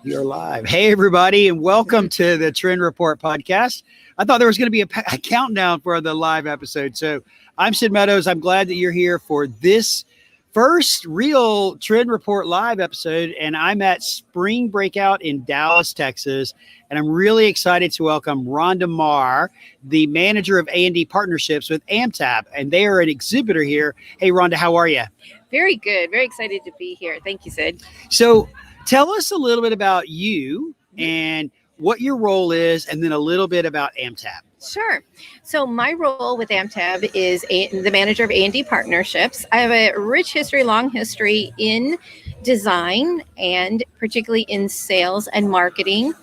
You're live. Hey, everybody, and welcome to the Trend Report podcast. I thought there was going to be a countdown for the live episode. So I'm Sid Meadows. I'm glad that you're here for this first real Trend Report live episode. And I'm at Spring Breakout in Dallas, Texas. And I'm really excited to welcome Ronda Marr, the manager of A&D partnerships with AmTab. And they are an exhibitor here. Hey, Ronda, how are you? Very good. Very excited to be here. Thank you, Sid. So tell us a little bit about you and what your role is, and then a little bit about AmTab. Sure. So my role with AmTab is the manager of A&D partnerships. I have a rich history, long history in design and particularly in sales and marketing.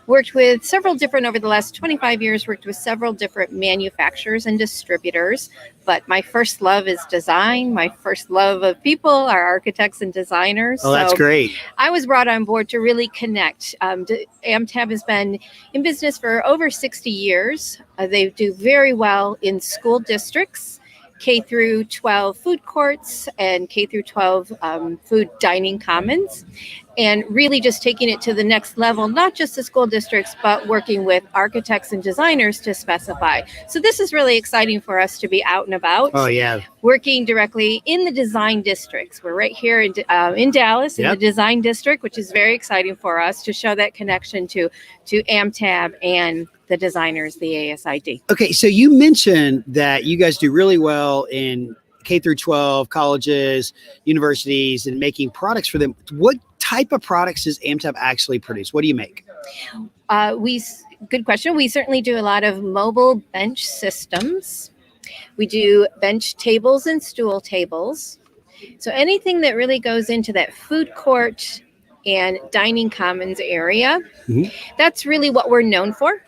Worked with several different, over the last 25 years, worked with several different manufacturers and distributors. But my first love is design. My first love of people are architects and designers. Oh, that's great. I was brought on board to really connect. AmTab has been in business for over 60 years. They do very well in school districts, K through 12 food courts and K through 12 food dining commons, and really just taking it to the next level, not just the school districts, but working with architects and designers to specify. So this is really exciting for us to be out and about. Oh, yeah. Working directly in the design districts. We're right here in Dallas, in the design district, which is very exciting for us to show that connection to AmTab and the designers, the ASID. Okay, so you mentioned that you guys do really well in K through 12 colleges, universities, and making products for them. What type of products does AmTab actually produce? What do you make? Good question. We certainly do a lot of mobile bench systems. We do bench tables and stool tables. So anything that really goes into that food court and dining commons area, that's really what we're known for.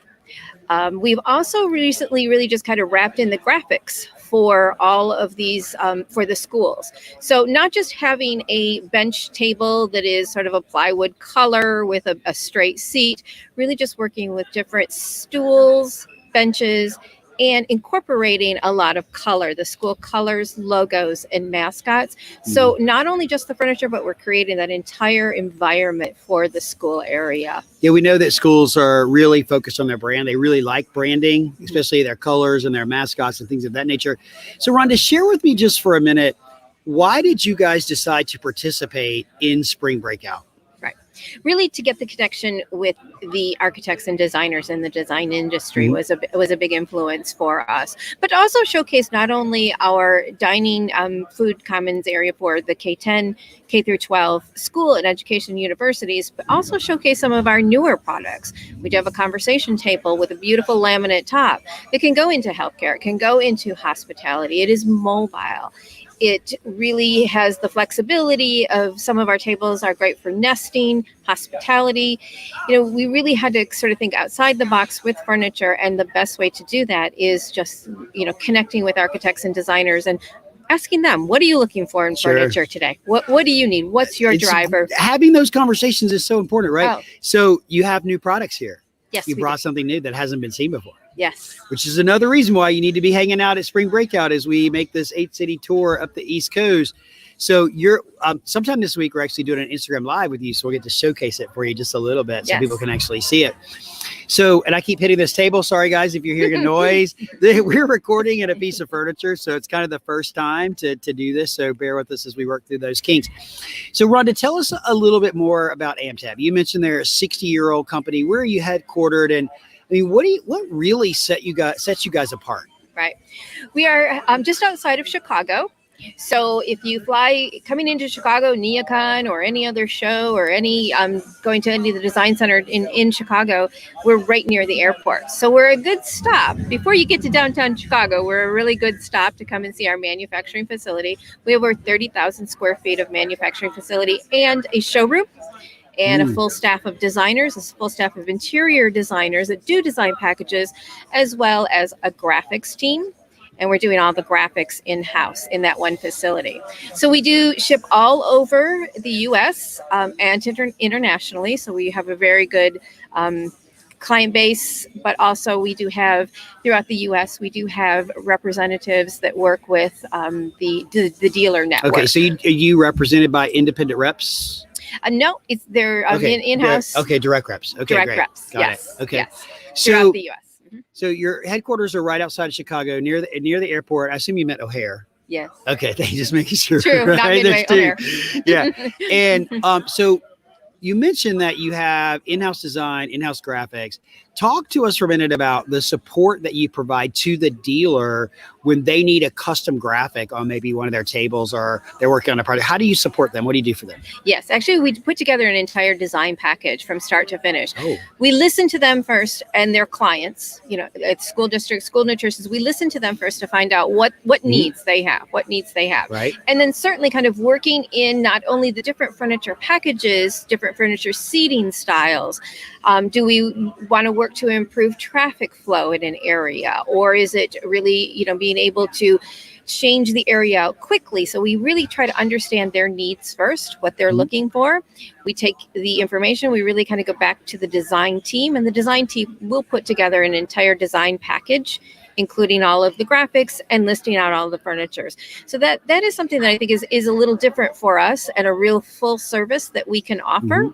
We've also recently really just kind of wrapped in the graphics for all of these, for the schools. So not just having a bench table that is sort of a plywood color with a straight seat, really just working with different stools, benches, and incorporating a lot of color, the school colors, logos, and mascots. So not only just the furniture, but we're creating that entire environment for the school area. Yeah, we know that schools are really focused on their brand. They really like branding, especially their colors and their mascots and things of that nature. So Rhonda, share with me just for a minute, why did you guys decide to participate in Spring Breakout? Right. Really to get the connection with the architects and designers in the design industry was a big influence for us, but also showcase not only our dining food commons area for the K-10, K through 12 school and education universities, but also showcase some of our newer products. We do have a conversation table with a beautiful laminate top. It can go into healthcare. It can go into hospitality. It is mobile. It really has the flexibility of some of our tables are great for nesting, hospitality. You know, we really had to sort of think outside the box with furniture. And the best way to do that is just, connecting with architects and designers and asking them, what are you looking for in furniture today? What do you need? What's your driver? Having those conversations is so important, right? Oh. So you have new products here. Yes. You brought something new that hasn't been seen before. Yes. Which is another reason why you need to be hanging out at Spring Breakout as we make this 8-city tour up the East Coast. So you're sometime this week, we're actually doing an Instagram Live with you. So we'll get to showcase it for you just a little bit so people can actually see it. So, and I keep hitting this table. Sorry, guys, if you're hearing a noise. We're recording in a piece of furniture. So it's kind of the first time to do this. So bear with us as we work through those kinks. So Rhonda, tell us a little bit more about AmTab. You mentioned they're a 60-year-old company. Where are you headquartered? And I mean, what really sets you guys apart? Right. We are just outside of Chicago. So if you fly coming into Chicago, NeoCon or any other show or any going to any of the design center in Chicago, we're right near the airport. So we're a good stop. Before you get to downtown Chicago, we're a really good stop to come and see our manufacturing facility. We have over 30,000 square feet of manufacturing facility and a showroom. And a full staff of designers, a full staff of interior designers that do design packages, as well as a graphics team. And we're doing all the graphics in-house in that one facility. So we do ship all over the U.S. And internationally. So we have a very good client base, but also we do have throughout the U.S. we do have representatives that work with the dealer network. Okay, so are you represented by independent reps? No, it's they're in-house. Okay, direct reps. Okay, direct great. reps. Got Yes. it. Okay. Yes. So, Throughout the U.S. so your headquarters are right outside of Chicago, near the airport. I assume you meant O'Hare. Yes. Okay, just making sure. True. Right? Not Midway. There's two. O'Hare. Yeah, and so you mentioned that you have in-house design, in-house graphics. Talk to us for a minute about the support that you provide to the dealer when they need a custom graphic on maybe one of their tables or they're working on a project. How do you support them? What do you do for them? Yes, actually, we put together an entire design package from start to finish. Oh. We listen to them first and their clients, at school districts, school nutritionists. We listen to them first to find out what needs they have, Right. And then certainly kind of working in not only the different furniture packages, different furniture seating styles. Do we want to work to improve traffic flow in an area, or is it really, being able to change the area out quickly? So we really try to understand their needs first, what they're looking for. We take the information, we really kind of go back to the design team, and the design team will put together an entire design package, including all of the graphics and listing out all the furnitures. So that is something that I think is a little different for us and a real full service that we can offer.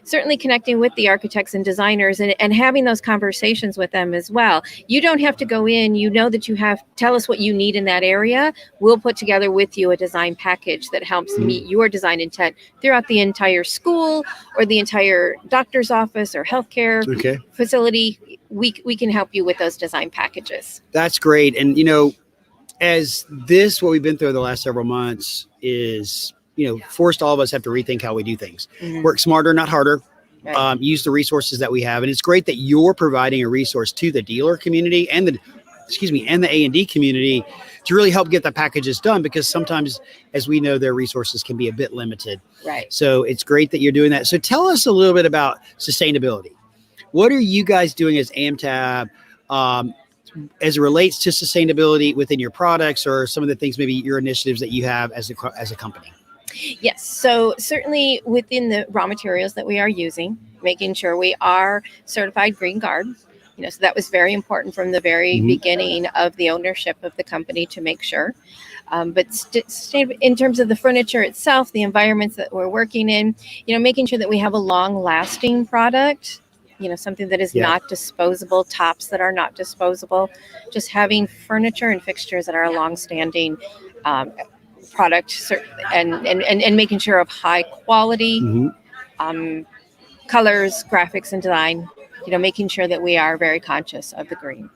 Certainly connecting with the architects and designers and having those conversations with them as well. You don't have to go in, that tell us what you need in that area. We'll put together with you a design package that helps meet your design intent throughout the entire school or the entire doctor's office or healthcare facility. We can help you with those design packages. That's great. And, what we've been through the last several months is, forced all of us have to rethink how we do things. Work smarter, not harder. Right. Use the resources that we have. And it's great that you're providing a resource to the dealer community and the A&D community to really help get the packages done, because sometimes, as we know, their resources can be a bit limited. Right. So it's great that you're doing that. So tell us a little bit about sustainability. What are you guys doing as AmTab as it relates to sustainability within your products, or some of the things, maybe your initiatives that you have as a company? Yes. So certainly within the raw materials that we are using, making sure we are certified Green Guard. So that was very important from the very beginning of the ownership of the company to make sure. But in terms of the furniture itself, the environments that we're working in, making sure that we have a long-lasting product. Something that is not disposable, tops that are not disposable, just having furniture and fixtures that are a long-standing product, and making sure of high quality colors, graphics, and design, making sure that we are very conscious of the green.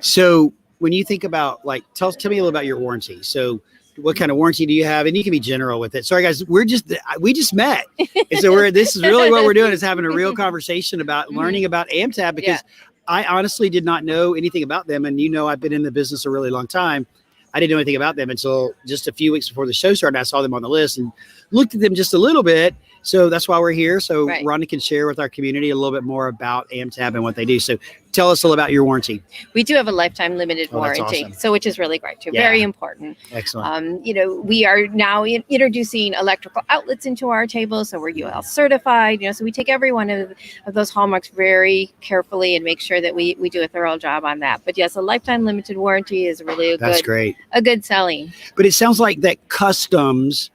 So when you think about, tell me a little about your warranty. So what kind of warranty do you have? And you can be general with it. Sorry, guys, we just met. And so this is really what we're doing, is having a real conversation about learning about AmTab, because I honestly did not know anything about them. And I've been in the business a really long time. I didn't know anything about them until just a few weeks before the show started. I saw them on the list and looked at them just a little bit. So that's why we're here. So Ronda can share with our community a little bit more about AmTab and what they do. So tell us a little about your warranty. We do have a lifetime limited warranty, awesome. So which is really great too. Yeah. Very important. Excellent. We are now introducing electrical outlets into our tables, so we're UL certified. So we take every one of those hallmarks very carefully and make sure that we do a thorough job on that. But yes, a lifetime limited warranty is really great. A good selling. But it sounds like that customs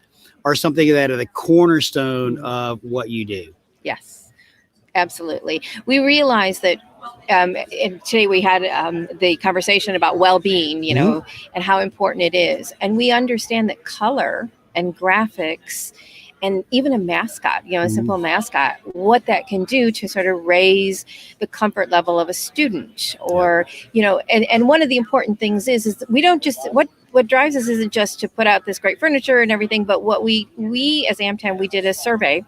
are something that are the cornerstone of what you do. Yes, absolutely. We realize that and today we had the conversation about well-being, and how important it is. And we understand that color and graphics and even a mascot, a simple mascot, what that can do to sort of raise the comfort level of a student, or, and one of the important things is we don't just, what drives us isn't just to put out this great furniture and everything, but what we as AmTab, we did a survey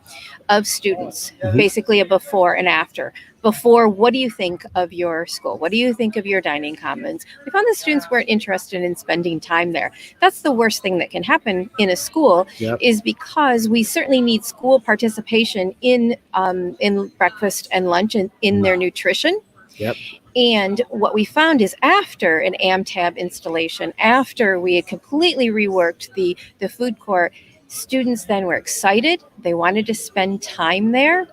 of students, basically a before and after. Before, what do you think of your school? What do you think of your dining commons? We found the students weren't interested in spending time there. That's the worst thing that can happen in a school, is because we certainly need school participation in breakfast and lunch and in their nutrition. And what we found is, after an AmTab installation, after we had completely reworked the food court, students then were excited. They wanted to spend time there.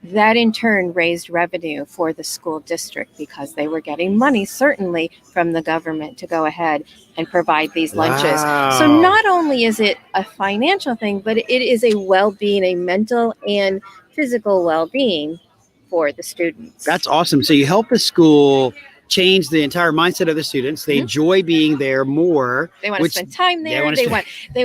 That in turn raised revenue for the school district because they were getting money, certainly, from the government to go ahead and provide these lunches. So Wow. not only is it a financial thing, but it is a well-being, a mental and physical well-being for the students. That's awesome. So you help the school change the entire mindset of the students. They enjoy being there more. They want to spend time there. They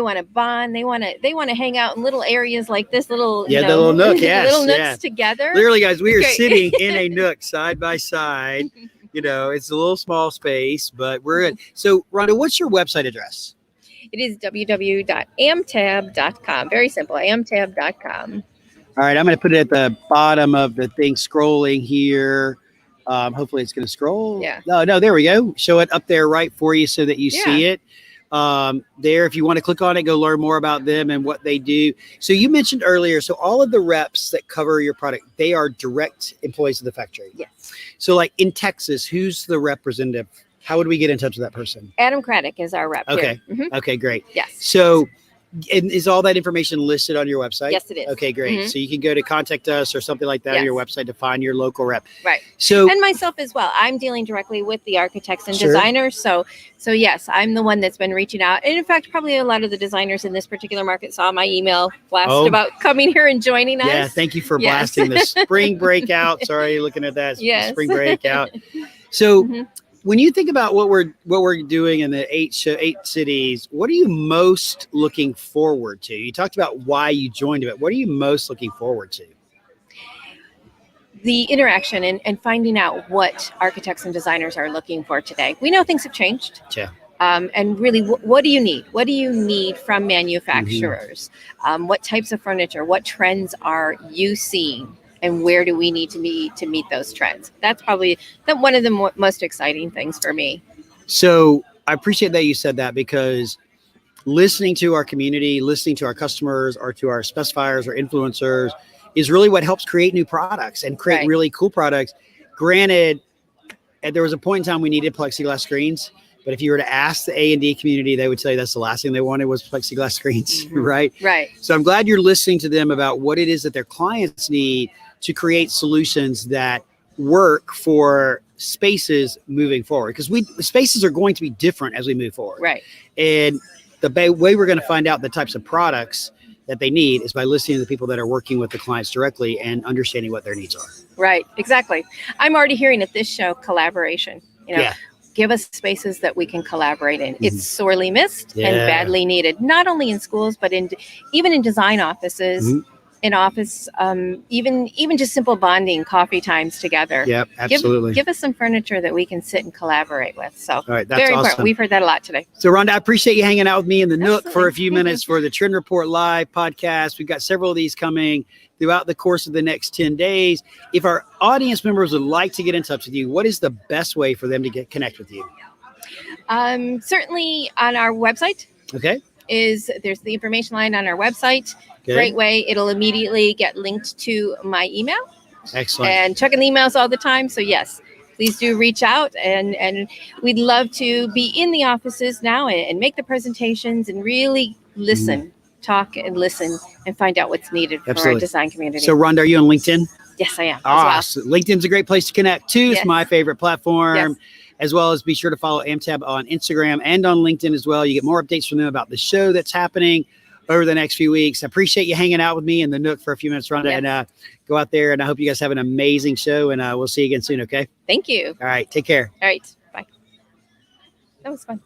want to bond. They want to hang out in little areas like this little the little nook, little nooks together. Literally, guys, we are sitting in a nook side by side. It's a little small space, but we're good. So, Ronda, what's your website address? It is www.amtab.com. Very simple, amtab.com. All right, I'm going to put it at the bottom of the thing scrolling here. Hopefully it's going to scroll. Yeah. No, there we go. Show it up there right for you so that you see it. There, if you want to click on it, go learn more about them and what they do. So you mentioned earlier, so all of the reps that cover your product, they are direct employees of the factory. Yes. So like in Texas, who's the representative? How would we get in touch with that person? Adam Craddock is our rep. Okay. Here. Mm-hmm. Okay, great. Yes. So and is all that information listed on your website? Yes, it is. Okay, great. So you can go to contact us or something like that on your website to find your local rep. Right. So and myself as well. I'm dealing directly with the architects and designers. So yes, I'm the one that's been reaching out. And in fact, probably a lot of the designers in this particular market saw my email blast about coming here and joining us. Yeah, thank you for blasting the Spring Breakout. Sorry, looking at that. Yes. Spring Breakout. So when you think about what we're doing in the 8 cities, what are you most looking forward to? You talked about why you joined it. What are you most looking forward to? The interaction and finding out what architects and designers are looking for today. We know things have changed. Yeah. And really, what do you need? What do you need from manufacturers? What types of furniture? What trends are you seeing? And where do we need to be to meet those trends? That's probably one of the most exciting things for me. So I appreciate that you said that, because listening to our community, listening to our customers, or to our specifiers or influencers is really what helps create new products and create really cool products. Granted, there was a point in time we needed plexiglass screens, but if you were to ask the A&D community, they would tell you that's the last thing they wanted was plexiglass screens, right? Right. So I'm glad you're listening to them about what it is that their clients need to create solutions that work for spaces moving forward, because spaces are going to be different as we move forward. Right. And the way we're going to find out the types of products that they need is by listening to the people that are working with the clients directly and understanding what their needs are. Right. Exactly. I'm already hearing at this show collaboration. Give us spaces that we can collaborate in. It's sorely missed and badly needed, not only in schools, but even in design offices. In office, even just simple bonding, coffee times together. Yep, absolutely. Give us some furniture that we can sit and collaborate with. So all right, that's very awesome. important. We've heard that a lot today. So Ronda, I appreciate you hanging out with me in the Nook for a few minutes for the Trend Report Live podcast. We've got several of these coming throughout the course of the next 10 days. If our audience members would like to get in touch with you, what is the best way for them to connect with you? Certainly on our website. Okay. There's the information line on our website. Okay. Great way. It'll immediately get linked to my email. Excellent. And checking emails all the time. So yes, please do reach out, and we'd love to be in the offices now and make the presentations and really listen, talk and listen and find out what's needed for our design community. So Ronda, are you on LinkedIn? Yes, I am. So LinkedIn's a great place to connect too. It's my favorite platform. As well as be sure to follow AmTab on Instagram and on LinkedIn as well. You get more updates from them about the show that's happening over the next few weeks. I appreciate you hanging out with me in the Nook for a few minutes, Ronda, and go out there. And I hope you guys have an amazing show, and we'll see you again soon. Okay. Thank you. All right. Take care. All right. Bye. That was fun.